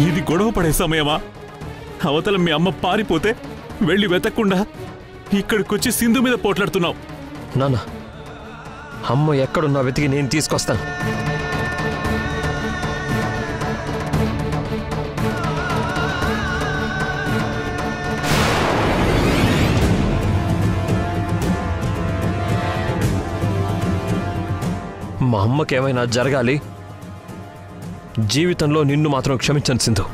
ఇది గొడవ పడే సమయమా? అవతల మీ అమ్మ పారిపోతే వెళ్ళి వెతకుండా ఇక్కడికొచ్చి సింధు మీద పోట్లాడుతున్నావు. నాన్న, అమ్మ ఎక్కడున్నా వెతికి నేను తీసుకొస్తాను. మా అమ్మకేమైనా జరగాలి, జీవితంలో నిన్ను మాత్రం క్షమించను సింధు.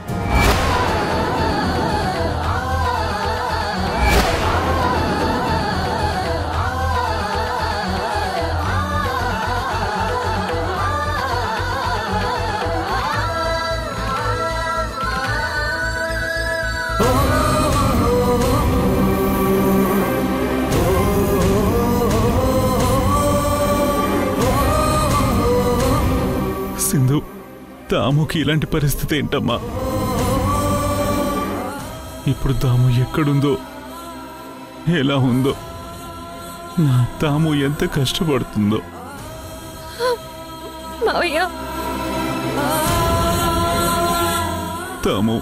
సింధు, దాముకి ఇలాంటి పరిస్థితి ఏంటమ్మా? ఇప్పుడు దాము ఎక్కడుందో, ఎలా ఉందో, నా దాము ఎంత కష్టపడుతుందో. దాము,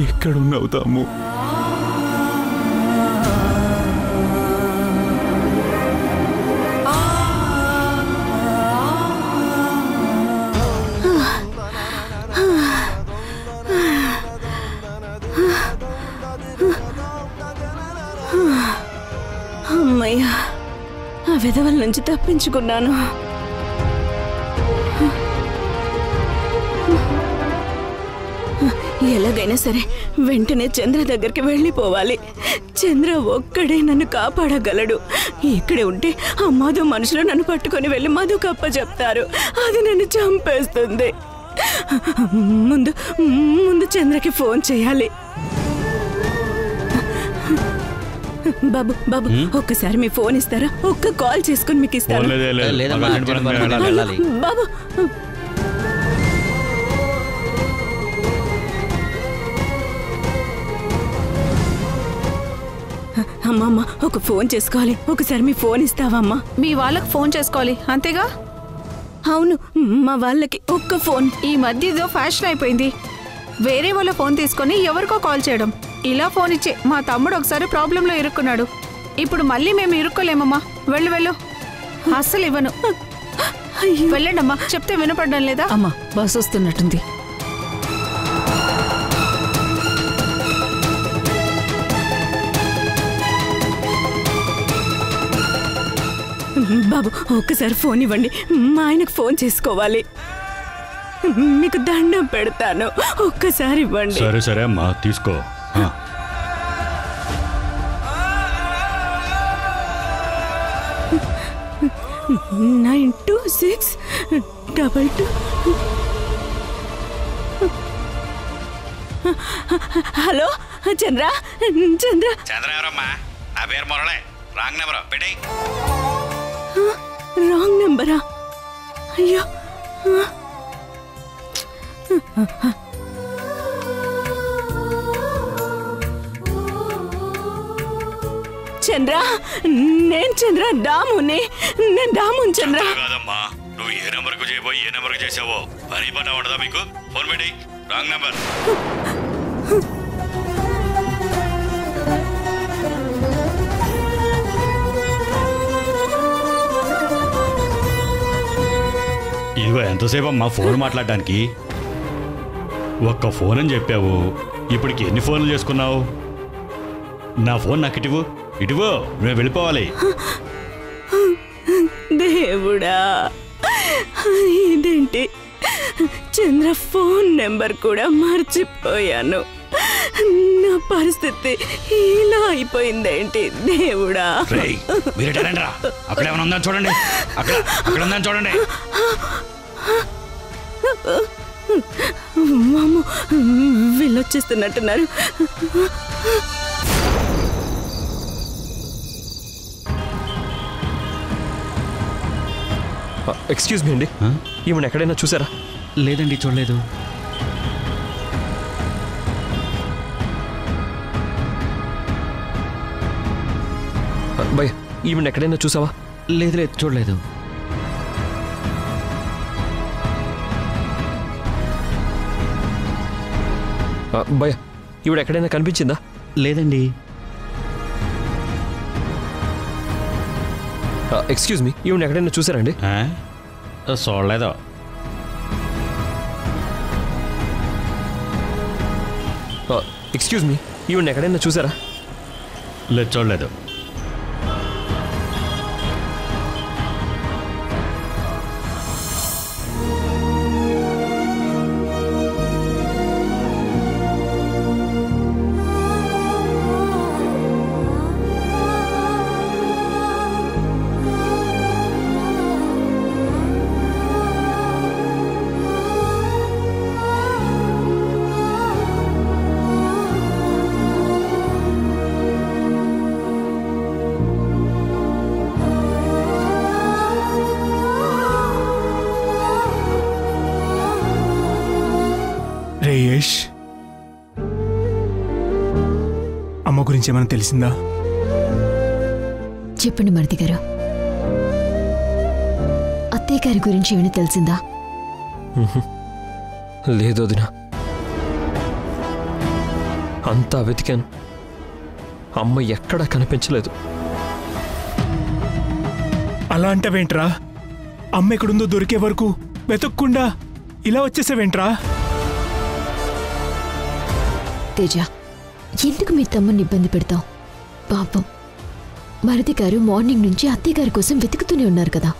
ఎక్కడున్నావు దాము? అమ్మయ్యా, ఆ విధవల నుంచి తప్పించుకున్నాను. ఎలాగైనా సరే వెంటనే చంద్ర దగ్గరికి వెళ్ళిపోవాలి. చంద్ర ఒక్కడే నన్ను కాపాడగలడు. ఇక్కడే ఉంటే ఆ మధు మనుషులు నన్ను పట్టుకొని వెళ్ళి మధుకు అప్పచెప్తారు. అది నన్ను చంపేస్తుంది. ముందు ముందు చంద్రకి ఫోన్ చేయాలి. బాబు బాబు, ఒక్కసారి మీ ఫోన్ ఇస్తారా? ఒక్క కాల్ చేసుకుని మీకు ఇస్తాను. బాబు, అమ్మమ్మ, ఒక ఫోన్ చేసుకోవాలి. ఒకసారి మీ ఫోన్ ఇస్తావమ్మా? మీ వాళ్ళకి ఫోన్ చేసుకోవాలి అంతేగా? అవును, మా వాళ్ళకి ఒక్క ఫోన్. ఈ మధ్య ఇదో ఫ్యాషన్ అయిపోయింది. వేరే వాళ్ళ ఫోన్ తీసుకొని ఎవరికో కాల్ చేయడం. ఇలా ఫోన్ ఇచ్చే మా తమ్ముడు ఒకసారి ప్రాబ్లంలో ఇరుక్కున్నాడు. ఇప్పుడు మళ్ళీ మేము ఇరుక్కోలేమమ్మా. వెళ్ళు వెళ్ళు. అస్సలు ఇవ్వను. వెళ్ళండి అమ్మా. చెప్తే వినపడడం లేదా? అమ్మా, బస్ వస్తున్నట్టుంది. బాబు, ఒక్కసారి ఫోన్ ఇవ్వండి. మా ఆయనకు ఫోన్ చేసుకోవాలి. మీకు దండం పెడతాను, ఒక్కసారి ఇవ్వండి. సరే సరే అమ్మా, తీసుకో. 92622. హలో చంద్ర. చంద్ర చంద్ర ఎవరమ్మా? నా పేరు మురళే. రాంగ్ నెంబర్ పెట్టేయ్. రాంగ్ నెంబరా? అయ్యో. చంద్ర, నేను చంద్ర, దాముని. నేను దాముని చంద్ర. కాదమ్మా, నువ్వు ఏ నెంబర్కు చేయబోయి ఏ నెంబర్కు చేసావో పని పట్ట ఉండదా మీకు? ఫోన్ పెట్టేయ్. Wrong number. ఇదిగో ఎంతసేపు అమ్మా ఫోన్ మాట్లాడడానికి? ఒక్క ఫోన్ అని చెప్పావు, ఇప్పటికి ఎన్ని ఫోన్లు చేసుకున్నావు? నా ఫోన్ నాకు ఇటువు. ఇటువో, మేము వెళ్ళిపోవాలి. దేవుడా, ఇదేంటి? చంద్ర ఫోన్ నెంబర్ కూడా మర్చిపోయాను. నా పరిస్థితి ఇలా అయిపోయిందేంటి దేవుడా? అక్కడ ఏమైనా ఉందని చూడండి. అక్కడ ఉందని చూడండి. వీళ్ళొచ్చేస్తున్నట్టున్నారు. ఎక్స్క్యూజ్ మీ అండి, ఈమెను ఎక్కడైనా చూసారా? లేదండి, చూడలేదు. భయ్, ఈమెను ఎక్కడైనా చూసావా? లేదు లేదు, చూడలేదు. భయ ఈవిడ ఎక్కడైనా కనిపించిందా? లేదండి. ఎక్స్క్యూజ్ మీ, ఈవిడ ఎక్కడైనా చూసారండి? చూడలేదు. ఎక్స్క్యూజ్ మీ, ఈవిడ ఎక్కడైనా చూసారా? లేదు, చూడలేదు. రేయేష్, అమ్మ గురించి ఏమైనా తెలిసిందా? చెప్పండి మరిది గారు, అత్తయ్య గారి గురించి ఏమైనా తెలిసిందా? లేదు వదినా, అంతా వెతికాను, అమ్మ ఎక్కడా కనిపించలేదు. అలా అంటావేంట్రా? అమ్మ ఎక్కడుందో దొరికే వరకు వెతక్కుండా ఇలా వచ్చేసావేంట్రా? తేజ, ఎందుకు మీ తమ్ముని ఇబ్బంది పెడతావు? పాపం మరిది గారు మార్నింగ్ నుంచి అత్తయ్య గారి కోసం వెతుకుతూనే ఉన్నారు కదా.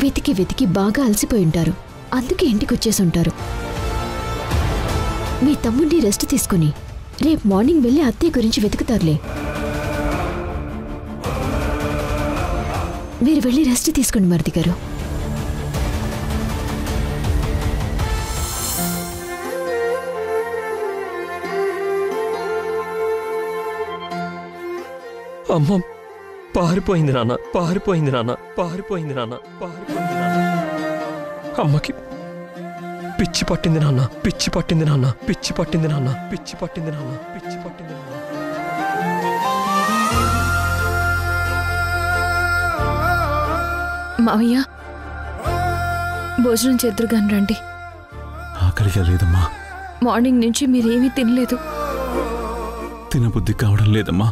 వెతికి వెతికి బాగా అలసిపోయి ఉంటారు, అందుకే ఇంటికి వచ్చేసి ఉంటారు. మీ తమ్ముడిని రెస్ట్ తీసుకుని రేపు మార్నింగ్ వెళ్ళి అత్తయ్య గురించి వెతుకుతారులే. మీరు వెళ్ళి రెస్ట్ తీసుకోండి మరిది గారు. అమ్మ పారిపోయింది నాన్న, పారిపోయింది నాన్న, పారిపోయింది నాన్న, పారిపోయింది నాన్న. అమ్మకి పిచ్చి పట్టింది నాన్న, పిచ్చి పట్టింది నాన్న, పిచ్చి పట్టింది నాన్న, పిచ్చి పట్టింది నాన్న, పిచ్చి పట్టింది నాన్న. మావయ్య, భోజనం చేద్దురుగాని రండి. ఆకలిగా లేదమ్మా. మార్నింగ్ నుంచి మీరేమీ తినలేదు. తినబుద్ధి కావడం లేదమ్మా.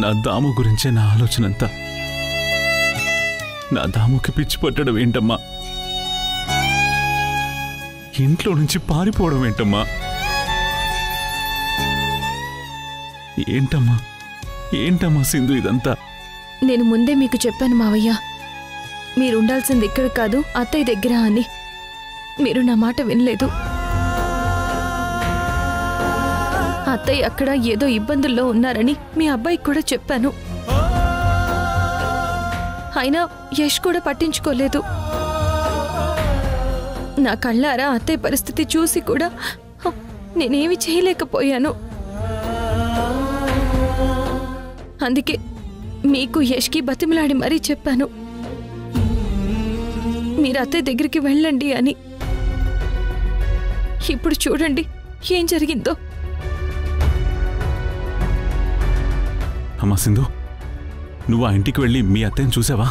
నా దాము గురించే నా ఆలోచనంతా. నా దాముకి పిచ్చి పట్టడం ఏంటమ్మా? ఇంట్లో నుంచి పారిపోవడం ఏంటమ్మా? ఏంటమ్మా ఏంటమ్మా సింధు ఇదంతా? నేను ముందే మీకు చెప్పాను మావయ్య, మీరు ఉండాల్సింది ఇక్కడ కాదు అత్తయ్య దగ్గర అని. మీరు నా మాట వినలేదు. అత్తయ్య అక్కడ ఏదో ఇబ్బందుల్లో ఉన్నారని మీ అబ్బాయికి కూడా చెప్పాను. అయినా యష్ కూడా పట్టించుకోలేదు. నా కళ్ళారా అత్తయ్య పరిస్థితి చూసి కూడా నేనేమి చేయలేకపోయాను. అందుకే మీకు యష్కి బతిమలాడి మరీ చెప్పాను, మీరు అత్తయ్య దగ్గరికి వెళ్ళండి అని. ఇప్పుడు చూడండి ఏం జరిగిందో. అమ్మా సింధు, నువ్వు ఆ ఇంటికి వెళ్ళి మీ అత్తయ్యని చూసావా?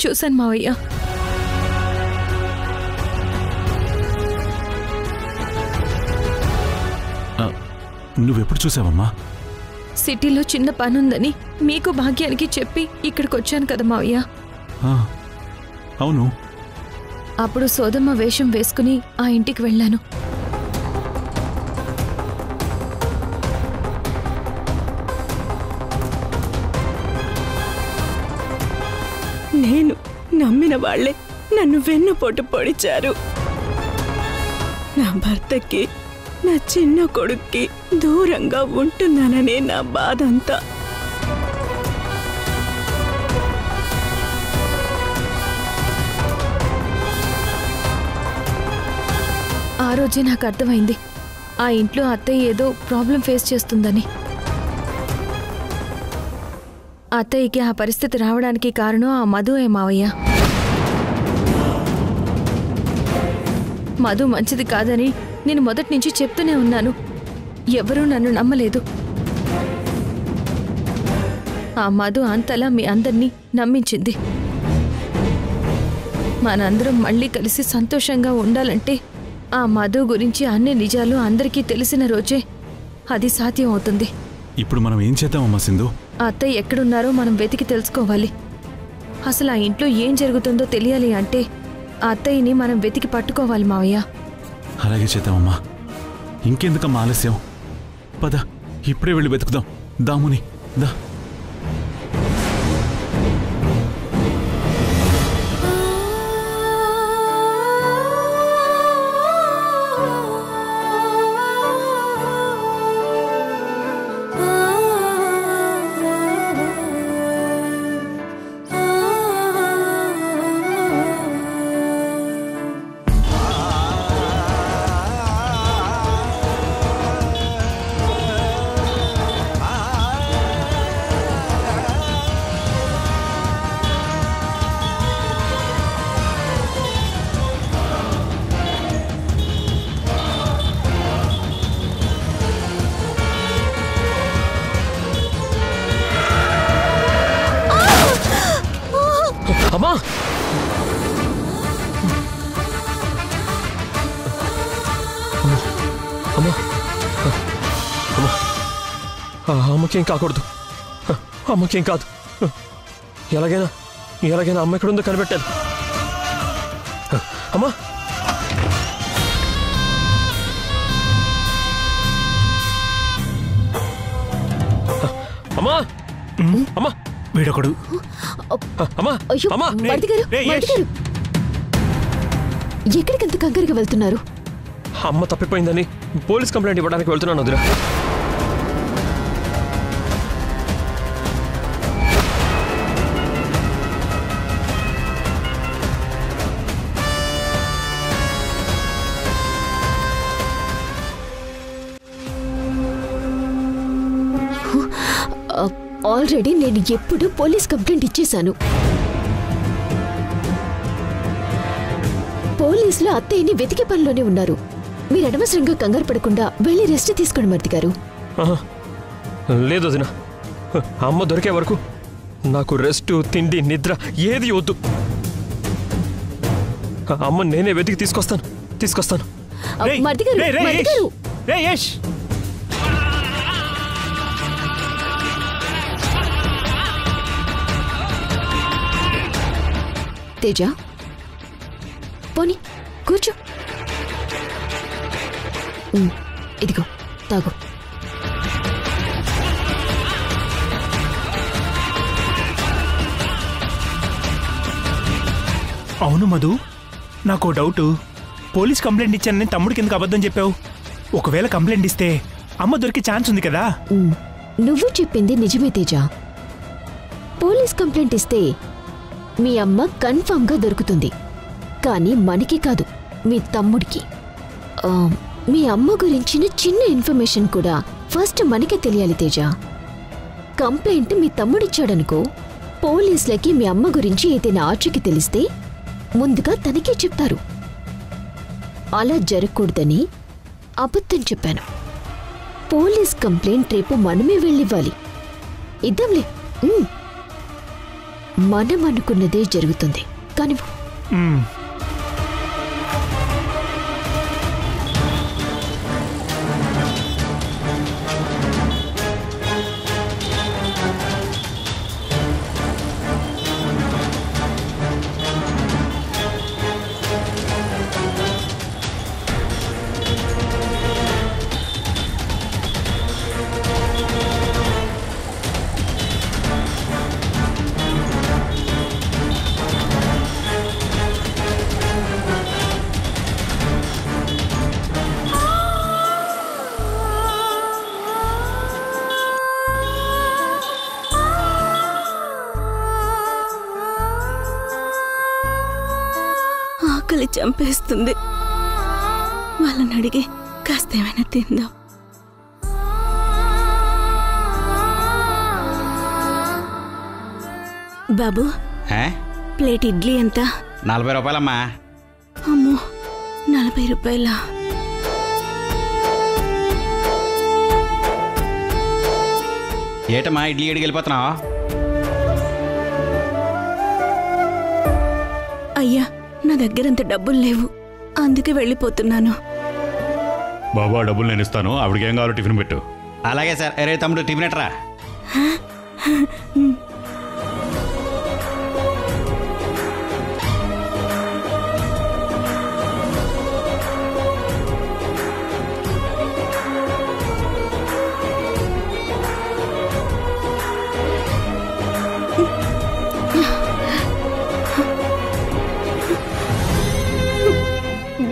చూశాను మావయ్య. నువ్వెప్పుడు చూసావమ్మా? సిటీలో చిన్న పనుందని మీకు భాగ్యానికి చెప్పి ఇక్కడికి వచ్చాను కదా మావయ్య. అవును. అప్పుడు సోదమ్మ వేషం వేసుకుని ఆ ఇంటికి వెళ్ళాను. నేను నమ్మిన వాళ్లే నన్ను వెన్నుపోటు పొడిచారు. నా భర్తకి, నా చిన్న కొడుక్కి దూరంగా ఉంటున్నాననే నా బాధ అంతా. ఆ రోజే నాకు అర్థమైంది ఆ ఇంట్లో అత్తయ్య ఏదో ప్రాబ్లం ఫేస్ చేస్తుందని. అత్తయ్యకి ఆ పరిస్థితి రావడానికి కారణం ఆ మధువే మావయ్య. మధు మంచిది కాదని నేను మొదటి నుంచి చెప్తూనే ఉన్నాను. ఎవరూ నన్ను నమ్మలేదు. ఆ మధు అంతలా మీ అందరినీ నమ్మించింది. మనందరం మళ్ళీ కలిసి సంతోషంగా ఉండాలంటే ఆ మధు గురించి అన్ని నిజాలు అందరికీ తెలిసిన రోజే అది సాధ్యం అవుతుంది. ఇప్పుడు మనం ఏం చేద్దామమ్మా సింధు? అత్తయ్య ఎక్కడున్నారో మనం వెతికి తెలుసుకోవాలి. అసలు ఆ ఇంట్లో ఏం జరుగుతుందో తెలియాలి అంటే ఆ అత్తయ్యని మనం వెతికి పట్టుకోవాలి మావయ్య. అలాగే చేద్దామమ్మా. ఇంకెందుకమ్మా ఆలస్యం? పద, ఇప్పుడే వెళ్ళి వెతుకుదాం. దాముని దా. అమ్మా! అమ్మా! అమ్మకేం కాకూడదు. అమ్మకేం కాదు. ఎలాగైనా అమ్మ ఎక్కడుందో కనిపెట్టాను. అమ్మా! అమ్మా! అమ్మా! వీడొకడు. అమ్మా! అమ్మా! ఎక్కడికంత కంగారుగా వెళ్తున్నారు? అమ్మ తప్పిపోయిందని పోలీస్ కంప్లైంట్ ఇవ్వడానికి వెళ్తున్నాను వదినా. ఆల్రెడీ నేను ఎప్పుడు పోలీస్ కంప్లైంట్ ఇచ్చేశాను. పోలీసులు అత్తయ్యని వెతికే పనిలోనే ఉన్నారు. మీరు అనవసరంగా కంగారు పడకుండా వెళ్ళి రెస్ట్ తీసుకోండి మరిది గారు. లేదు వదినా, అమ్మ దొరికే వరకు నాకు రెస్ట్, తిండి, నిద్ర ఏది వద్దు. అమ్మ నేనే వెతికి తీసుకొస్తాను. మరిది గారు. తేజ, పోనీ కూర్చో. ఇదిగో తాగు. అవును మధు, నాకు డౌట్. పోలీస్ కంప్లైంట్ ఇచ్చానని తమ్ముడికి ఎందుకు అబద్ధం చెప్పావు? ఒకవేళ కంప్లైంట్ ఇస్తే అమ్మ దొరికే ఛాన్స్ ఉంది కదా. నువ్వు చెప్పింది నిజమే తేజ. పోలీస్ కంప్లైంట్ ఇస్తే మీ అమ్మ కన్ఫర్మ్గా దొరుకుతుంది. కానీ మనకి కాదు, మీ తమ్ముడికి. మీ అమ్మ గురించిన చిన్న ఇన్ఫర్మేషన్ కూడా ఫస్ట్ మనకే తెలియాలి తేజ. కంప్లైంట్ మీ తమ్ముడిచ్చాడనుకో, పోలీసులకి మీ అమ్మ గురించి ఏదైనా ఆచూకీ తెలిస్తే ముందుగా తనకే చెప్తారు. అలా జరగకూడదని అబద్ధం చెప్పాను. పోలీస్ కంప్లైంట్ రేపు మనమే వెళ్ళివ్వాలి. ఇద్దాంలే. మనం అనుకున్నదే జరుగుతుంది. కానీ ఆకలి చంపేస్తుంది. వాళ్ళని అడిగి కాస్త ఏమైనా తిందాం. బాబు, ప్లేట్ ఇడ్లీ ఎంత? 40 రూపాయలమ్మా. అమ్మో, 40 రూపాయలా? ఏటమ్మా ఇడ్లీ అడిగి వెళ్ళిపోతున్నావా? అయ్యా, నా దగ్గరంత డబ్బులు లేవు, అందుకే వెళ్ళిపోతున్నాను. బాబు ఆ డబ్బులు నేను ఇస్తాను, ఆవిడకి ఏం కావాలో టిఫిన్ పెట్టు. అలాగే సార్. అరే తమ్ముడు టిఫిన్ ఎట్రా.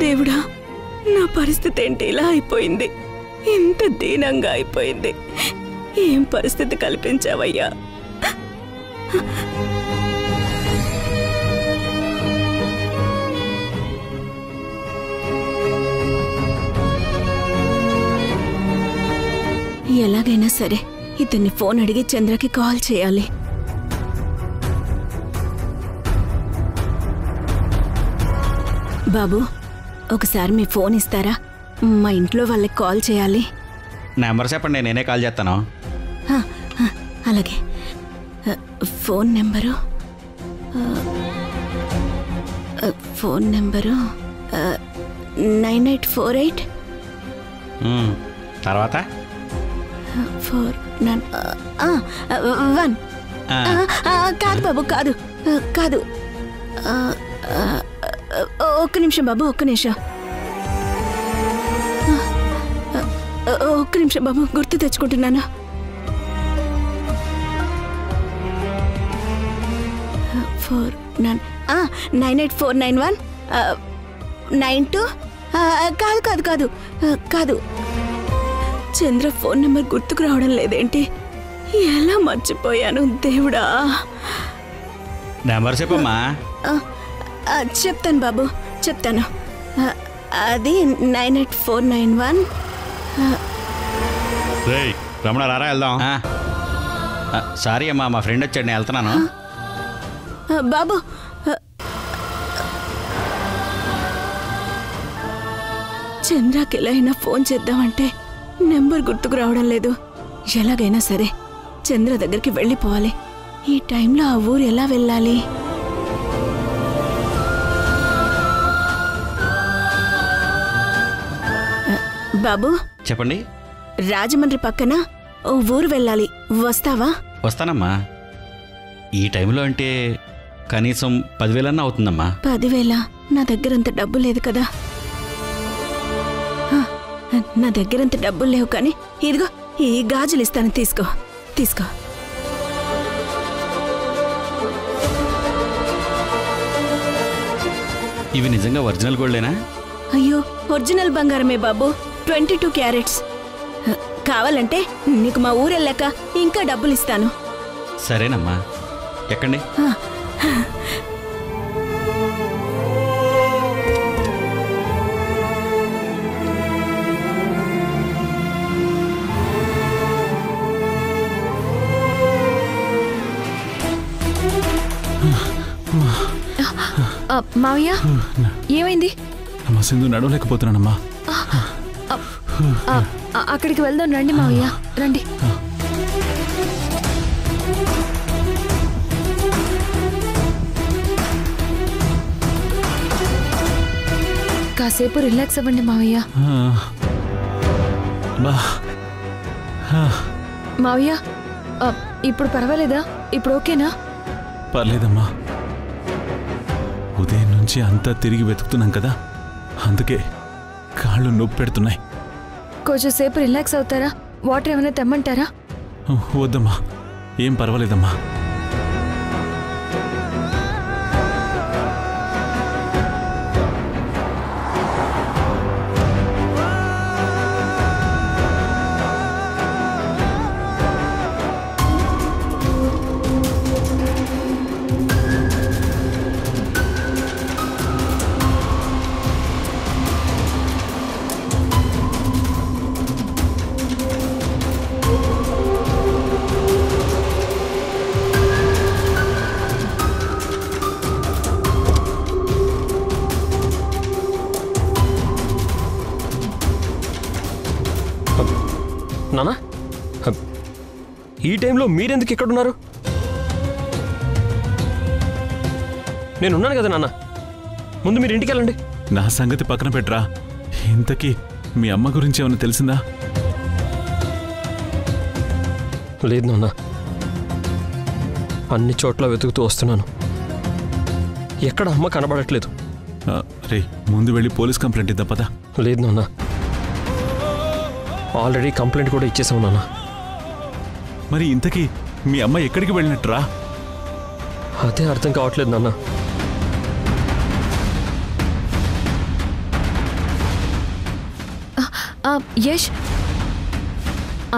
దేవుడా, నా పరిస్థితి ఏంటి ఇలా అయిపోయింది? ఇంత దీనంగా అయిపోయింది. ఏం పరిస్థితి కల్పించావయ్యా? ఎలాగైనా సరే ఇతన్ని ఫోన్ అడిగి చంద్రకి కాల్ చేయాలి. బాబు, ఒకసారి మీ ఫోన్ ఇస్తారా? మా ఇంట్లో వాళ్ళకి కాల్ చేయాలి. నెంబర్ చెప్పండి, నేనే కాల్ చేస్తాను. అలాగే. ఫోన్ నెంబరు 9848 తర్వాత 49 కాదు బాబు, కాదు కాదు. ఒక్క నిమిషం బాబు, ఒక్క నిమిషం బాబు, గుర్తు తెచ్చుకుంటున్నాను. 98491 92. కాదు కాదు కాదు కాదు. చంద్ర ఫోన్ నెంబర్ గుర్తుకు రావడం లేదేంటి? ఎలా మర్చిపోయాను దేవుడా. నెంబర్ చెప్పమ్మా. చెప్తాను బాబు, చెప్తాను. అది 98491. రేయ్ రమణ, రారా వెళ్దాం. సారీ అమ్మా, మా ఫ్రెండ్ వచ్చాడు, నేను వెళ్తున్నాను. బాబు, చంద్రకి ఎలా అయినా ఫోన్ చేద్దామంటే నెంబర్ గుర్తుకు రావడం లేదు. ఎలాగైనా సరే చంద్ర దగ్గరికి వెళ్ళిపోవాలి. ఈ టైంలో ఆ ఊరు ఎలా వెళ్ళాలి? బాబు చెప్పండి. రాజమండ్రి పక్కన ఓ ఊరు వెళ్ళాలి, వస్తావా? వస్తానమ్మా. ఈ టైంలో అంటే కనీసం 10,000 అవుతుందమ్మా. 10,000? నా దగ్గరంత డబ్బు లేదు కదా. నా దగ్గరంత డబ్బులు లేవు, కానీ ఇదిగో ఈ గాజులు ఇస్తాను, తీసుకో తీసుకో. ఇవి నిజంగా ఒరిజినల్ గోల్డేనా? అయ్యో, ఒరిజినల్ బంగారమే బాబు, 22 క్యారెట్స్. కావాలంటే నీకు మా ఊరెళ్ళాక ఇంకా డబ్బులు ఇస్తాను. సరేనమ్మా, ఎక్కండి. మావయ్య, ఏమైంది? అమ్మా సింధు, నడవలేకపోతున్నానమ్మా. అక్కడికి వెళ్దాం రండి మావయ్య, రండి. కాసేపు రిలాక్స్ అవ్వండి మావయ్య. మావయ్య, ఇప్పుడు పర్వాలేదా? ఇప్పుడు ఓకేనా? పర్లేదమ్మా. ఉదయం నుంచి అంతా తిరిగి వెతుకుతున్నాం కదా, అందుకే కాళ్ళు నొప్పి పెడుతున్నాయి. కొంచెం సేపు రిలాక్స్ అవుతారా? వాటర్ ఏమైనా తెమ్మంటారా? వద్దమ్మా, ఏం పర్వాలేదమ్మా. నానా, ఈ టైంలో మీరెందుకు ఎక్కడున్నారు? నేనున్నాను కదా నాన్న, ముందు మీరు ఇంటికి వెళ్ళండి. నా సంగతి పక్కన పెట్టరా. ఇంతకీ మీ అమ్మ గురించి ఏమైనా తెలిసిందా? లేదు నాన్న, అన్ని చోట్ల వెతుకుతూ వస్తున్నాను, ఎక్కడ అమ్మ కనబడట్లేదు. రే, ముందు వెళ్ళి పోలీస్ కంప్లైంట్ ఇద్దాం పదా. లేదు నాన్న, ఆల్రెడీ కంప్లైంట్ కూడా ఇచ్చేసావు నాన్న. మరి ఇంతకీ మీ అమ్మ ఎక్కడికి వెళ్ళినట్టురా? అదే అర్థం కావట్లేదు నాన్న. యష్,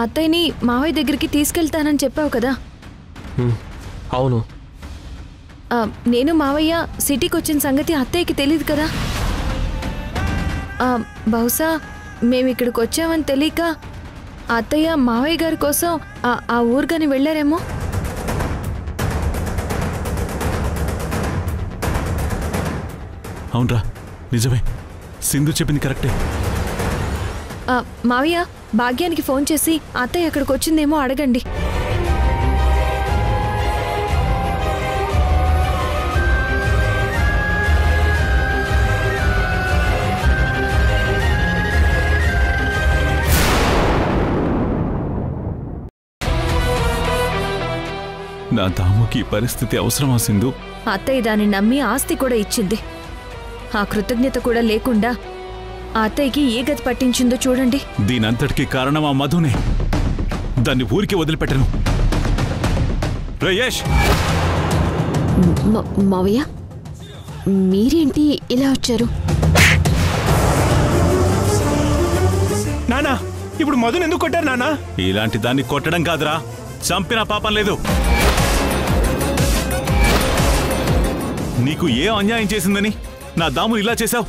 అత్తయ్యని మావయ్య దగ్గరికి తీసుకెళ్తానని చెప్పావు కదా. అవును. నేను మావయ్య సిటీకి వచ్చిన సంగతి అత్తయ్యకి తెలియదు కదా. బహుశా మేము ఇక్కడికి వచ్చామని తెలియక అత్తయ్య మావయ్య గారి కోసం ఆ ఊరుగాని వెళ్ళారేమో. అవునరా, నిజమే, సింధు చెప్పింది కరెక్టే. మావయ్య, భాగ్యానికి ఫోన్ చేసి అత్తయ్య ఎక్కడికి వచ్చిందేమో అడగండి. నా దాముకి పరిస్థితి అవసరమా సింధు? అత్తయ్య దాన్ని నమ్మి ఆస్తి కూడా ఇచ్చింది. ఆ కృతజ్ఞత కూడా లేకుండా ఆ అత్తయ్యకి ఏ గతి పట్టించిందో చూడండి. దీనంతటికి కారణం ఆ మధునే. దాన్ని ఊరికి వదిలిపెట్టను. రయేష్, మావయ్య, మీరేంటి ఇలా వచ్చారు? నానా, ఇప్పుడు మధుని ఎందుకు కొట్టారు నానా? ఇలాంటి దాన్ని కొట్టడం కాదురా, చంపిన పాపం లేదు. నీకు ఏ అన్యాయం చేసిందని నా దాము ఇలా చేశావు?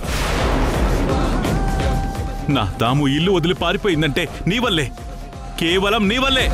నా దాము ఇల్లు వదిలి పారిపోయిందంటే నీ వల్లే, కేవలం నీ వల్లే.